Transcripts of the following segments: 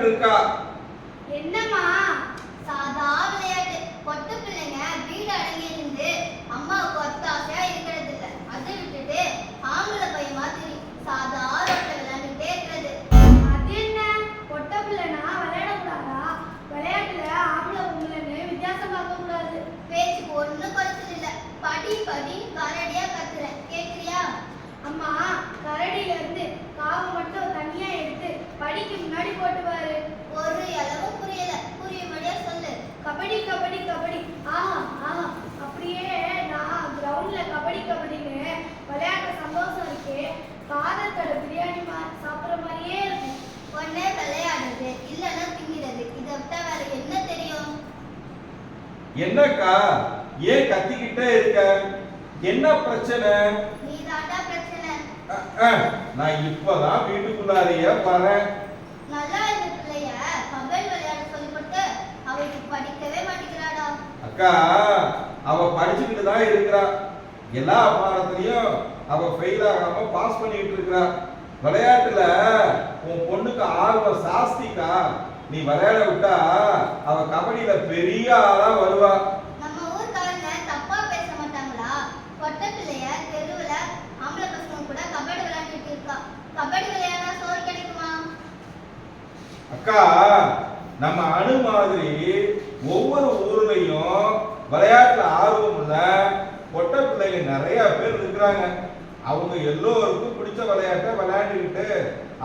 இருக்கா. என்னம்மா? சாதா விளையாட்டு. பொட்ட பிள்ளைங்க வீடு அடங்கி இருந்து அம்மாவுக்கு ஒத்தாசையா இருக்கிறது இல்ல. அதை விட்டுட்டு ஆம்பளை பையன் மாதிரி சாதா ரோட்ல விளையாண்டுட்டே இருக்கிறது. அது என்ன? பொட்ட பிள்ளைனா விளையாடக்கூடாதா? விளையாட்டுல ஆம்பளை பொம்பளைன்னு வித்தியாசம் பார்க்க கூடாது. பேச்சுக்கு ஒண்ணும் குறைச்சல் இல்ல. படி படி கரடியா கத்துறேன், கேக்குறியா? அம்மா, கரடியில இருந்து காவை மட்டும் தனியா எடுத்து படிக்கு முன்னாடி போட்டு பாரு. ஒரு அளவும் புரியல. புரியும்படியா சொல்லு. கபடி கபடி கபடி. ஆஹா ஆஹா. அப்படியே நான் கிரவுண்ட்ல கபடி கபடின்னு விளையாட்ட சந்தோஷம் இருக்கே, காதல் கடை பிரியாணி சாப்பிட்ற மாதிரியே இருக்கு. ஒன்னே விளையாடுறது, இல்லைன்னா திங்கிறது. இதை விட்டா வேற என்ன தெரியும்? என்னக்கா ஏன் கத்திக்கிட்டே இருக்க? என்ன பிரச்சனை? நீ தாண்டா பிரச்சனை. நான் இப்பதான் வீட்டுக்குள்ளாரையே வரேன். நல்லா இருந்த பிள்ளைய கபடி விளையாட சொல்லி கொடுத்து அவளுக்கு படிக்கவே மாட்டேங்கிறாடா. அக்கா, அவ படிச்சுக்கிட்டு தான் இருக்கிறா. எல்லா பாடத்திலையும் அவ ஃபெயில் ஆகாம பாஸ் பண்ணிட்டு இருக்கிறா. விளையாட்டுல உன் பொண்ணுக்கு ஆர்வம் சாஸ்திக்கா. நீ விளையாட விட்டா அவ கபடியில பெரிய ஆளா வருவா. நம்ம ஊர்க்காரங்க தப்பா பேச மாட்டாங்களா? பொட்ட பிள்ளைய தெருவுல ஆம்பளை பசங்க கூட கபடி விளையாண்டுட்டு இருக்கா. கபடி விளையாடா சோறு கிடைக்குமா? அக்கா, நம்ம அணு மாதிரி ஒவ்வொரு ஊர்லயும் விளையாட்டுல ஆர்வம் உள்ள பொட்ட பிள்ளைங்க நிறைய பேர் இருக்கிறாங்க. அவங்க எல்லோருக்கும் பிடிச்ச விளையாட்டை விளையாண்டுக்கிட்டு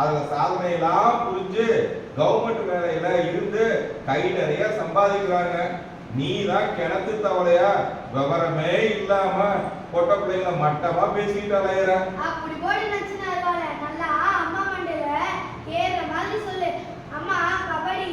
அதுல சாதனையெல்லாம் புரிஞ்சு கவர்மெண்ட் வேலையில இருந்து கை நிறைய சம்பாதிக்கிறாங்க. நீ தான் கிணத்து தவளையா விவரமே இல்லாம பொட்ட பிள்ளைங்களை மட்டமா பேசிக்கிட்டு அலையிற. அப்படி போடி நச்சுனா இருவாளே, நல்லா அம்மா மண்டையில ஏற மாதிரி சொல்லு. அம்மா, கபடி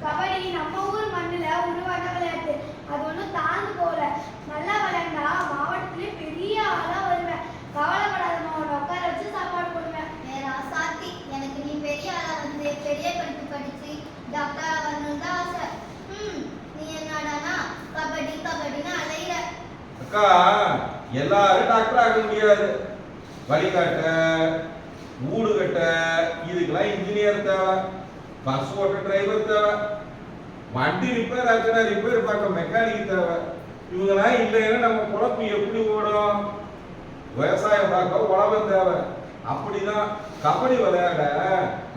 கபடி நம்ம ஊர் மண்ணுல உருவான விளையாட்டு. அது ஒன்றும் தாழ்ந்து போகல. நல்லா விளையாண்டா மாவட்டத்திலே பெரிய ஆளா வருவேன். கவலைப்படாதம்மா, உன்னை உட்கார வச்சு சாப்பாடு போடுவேன். வேற சாத்தி, எனக்கு நீ பெரிய ஆளா வந்து பெரிய படிப்பு படிச்சு டாக்டரா வரணும்னு தான் ஆசை. நீ என்னடானா கபடி கபடின்னு அலையிற. அக்கா, எல்லாரும் டாக்டர் ஆக முடியாது. வழிகாட்ட, ஊடு கட்ட, இதுக்கெல்லாம் இன்ஜினியர் தேவை. பஸ் ஓட்ட டிரைவர் தேவை. வண்டி ரிப்பேர் ஆச்சுன்னா ரிப்பேர் பார்க்க மெக்கானிக் தேவை. இவங்கெல்லாம் இல்லைன்னா நம்ம குழப்பம் எப்படி ஓடும்? விவசாயம் பார்க்க உழவன் தேவை. அப்படிதான் கபடி விளையாட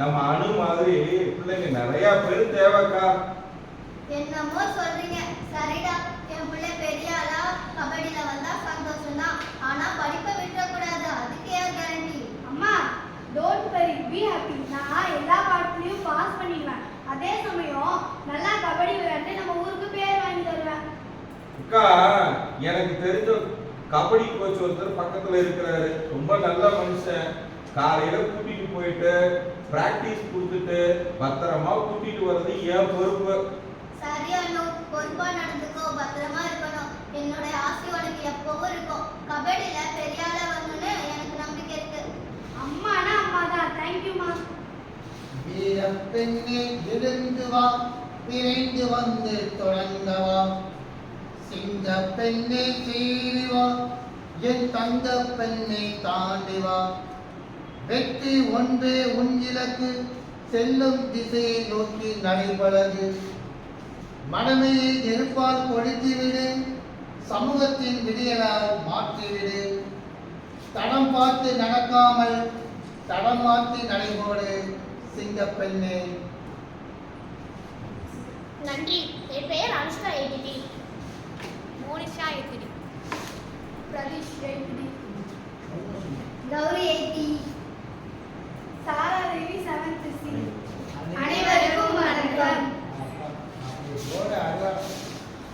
நம்ம அணு மாதிரி பிள்ளைங்க நிறைய பேர் தேவைக்கா. என்னமோ சொல்றீங்க, சரிடா. என் பிள்ளை பெரிய ஆளா கபடியில வந்தா சந்தோஷம் தான். ஆனா படிப்பை விட்டுறக்கூடாது. அதுக்கு ஏன் கேரண்டி? அம்மா, டோன்ட் வரி, பி ஹாப்பி. நான் எல்லா பாடத்திலையும் பாஸ் பண்ணிடுவேன். அதே சமயம் நல்லா கபடி விளையாண்டு நம்ம ஊருக்கு பேர் வாங்கி தருவேன். அக்கா, எனக்கு தெரிஞ்ச கபடி கோச் ஒருத்தர் பக்கத்துல இருக்கிறாரு. ரொம்ப நல்ல மனுஷன். காலையில கூட்டிட்டு போயிட்டு பிராக்டிஸ் கொடுத்துட்டு பத்திரமா கூட்டிட்டு வர்றது என் பொறுப்பு. சரியா, பொறுப்பா நடந்துக்கோ, பத்திரமா இருக்கணும். என்னோட ஆசை உனக்கு எப்பவும் இருக்கும். கபடியில பெரிய ஆளா வரணும்னு எனக்கு நம்பிக்கை இருக்கு. அம்மானா அம்மா தான். தேங்க்யூமா. வீரப்பெண்ணே எழுந்து வா, விரைந்து வந்து தொடங்கவா. சிங்க பெண்ணே சீறி வா, என் தங்க பெண்ணை தாண்டி வா. வெற்றி ஒன்றே உன் இலக்கு, செல்லும் திசையை நோக்கி நடைபழகு. மனமையை நெருப்பால் கொளுத்திவிடு, சமூகத்தின் விடியலால் மாற்றிவிடு. தடம் பார்த்து நடக்காமல் தடம் மாற்றி நடைபோடு சிங்கப்பெண்ணே. நன்றி. என் பெயர் அனுஷ்கா ஏடிடி, மோனிஷா ஏடிடி, பிரதீஷ் ஏடிடி, கௌரி ஏடி.